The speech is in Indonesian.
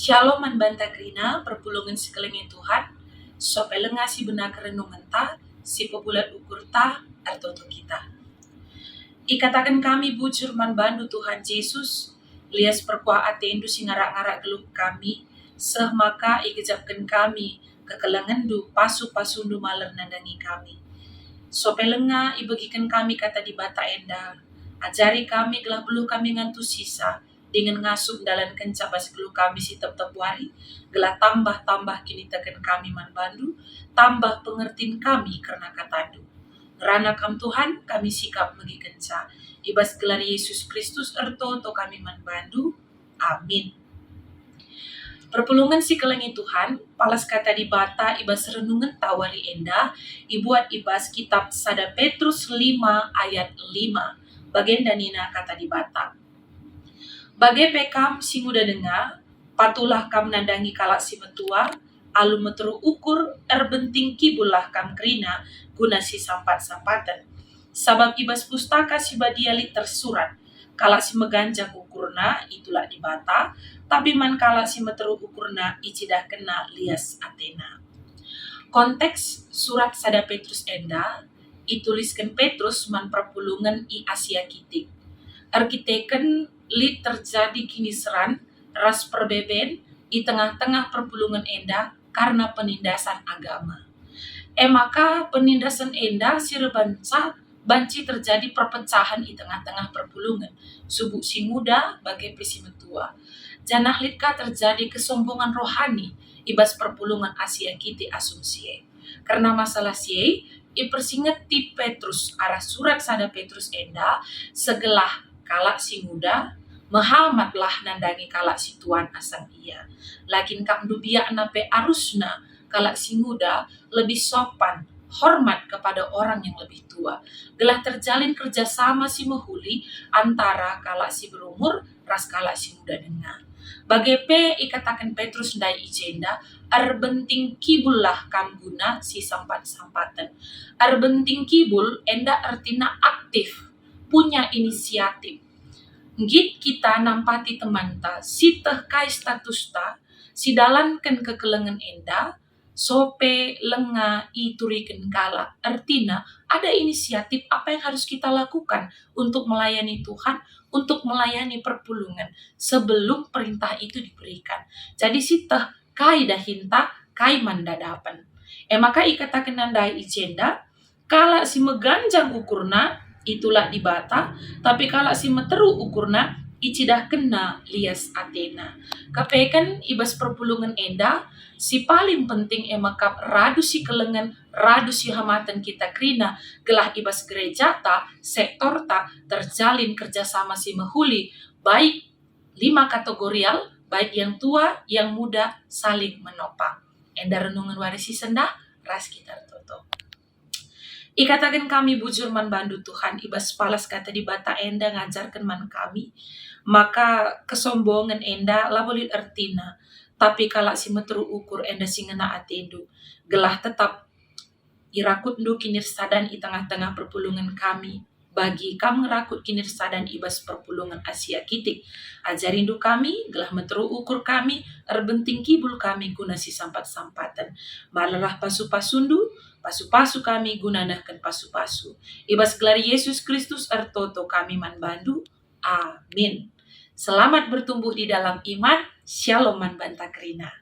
Shalom man banta krina perpulungan sekelengin Tuhan, sopelenga si benak renungan ta, si populat ukur ta, artoto kita. Ikatakan kami bujur man bandu Tuhan Yesus, lias perkua atendu si ngarak-ngarak geluk kami, seh maka ikejapkan kami, kekelengan du pasu-pasundu maler nandangi kami. Sopelenga ibagikan kami kata di bata enda, ajari kami gelah belu kami ngantu sisa, dengan ngasup dalam kencabas gelu kami si tep-tep wari, gelah tambah-tambah kini tekan kami man bandu, tambah pengertiin kami karena katadu. Ngerana kam Tuhan kami sikap megi kenca, ibas gelar Yesus Kristus erto to kami man bandu, amin. Perpulungan si kelengi Tuhan, palas kata di bata ibas renungan tawari enda, ibuat ibas kitab Sada Petrus 5 ayat 5, bagian danina kata di bata. Bagai pekam si muda dengar, patulah kam nandangi kalak si metua, alu meteru ukur erbenting kibulah kam kerina, guna si sampat-sampatan. Sabab ibas pustaka si badiali tersurat, kalak si meganjak ukurna itulah di bata, tapi man kalak si meteru ukurna icidah kena lias Athena. Konteks surat Sada Petrus enda, ituliskan Petrus man perpulungan i Asia Kitik. Arkiteken li terjadi kini seran, ras perbeben di tengah-tengah perpulungan enda karena penindasan agama. Maka penindasan enda sirebansa banci terjadi perpecahan di tengah-tengah perpulungan. Subuh si muda bagai pesi metua. Janah litka terjadi kesombongan rohani ibas perpulungan Asia Kiti asumsie. Karena masalah sie, ipersinget ti Petrus arah surat Sada Petrus enda segelah kalak si muda, mahalmatlah nandangi kalak si tuan asang ia. Lakin kam dubia nape arusna kalak si muda lebih sopan, hormat kepada orang yang lebih tua. Gelah terjalin kerjasama si mehuli antara kalak si berumur ras kalak si muda dengar. Bagepe ikatakan Petrus ndai ijenda, arbenting kibul lah kam guna si sampat-sampatan. Arbenting kibul enda artina aktif, punya inisiatif. Git kita nampati temanta, si teh kai status ta, si dalankan kekelengan enda, sope lenga ituriken kala. Artinya ada inisiatif apa yang harus kita lakukan untuk melayani Tuhan, untuk melayani perpulungan sebelum perintah itu diberikan. Jadi si teh kai dahinta, kai mandadapan. Maka ikatakan nandai ijenda, kala si meganjang ukurna, itulah di bata, tapi kalau si meteru ukurna, icidah kena lias Athena. Kapekan ibas perpulungan enda, si paling penting emakap radu si kelengan, radu si hamatan kita krina, gelah ibas gereja ta, sektor ta, terjalin kerjasama si mehuli, baik 5 kategorial, baik yang tua, yang muda, saling menopang. Enda renungan warisi sendah, ras kita toto. Ikatakan kami bujur man bandu Tuhan, ibas palas kata di bata enda ngajarkan man kami, maka kesombongan enda labolit ertina, tapi kalak si meteru ukur enda si ngena atendu, gelah tetap irakut du kinir sadan i tengah-tengah perpulungan kami, bagi kam ngerakut kinir sadan ibas perpulungan Asia Kitik, ajarin du kami, gelah meteru ukur kami, erbenting kibul kami guna si sampat-sampatan, malerah pasu-pasundu, pasu-pasu kami gunanakan pasu-pasu. Ibas gelar Yesus Kristus ertoto kami man bandu. Amin. Selamat bertumbuh di dalam iman. Shalom man banta krina.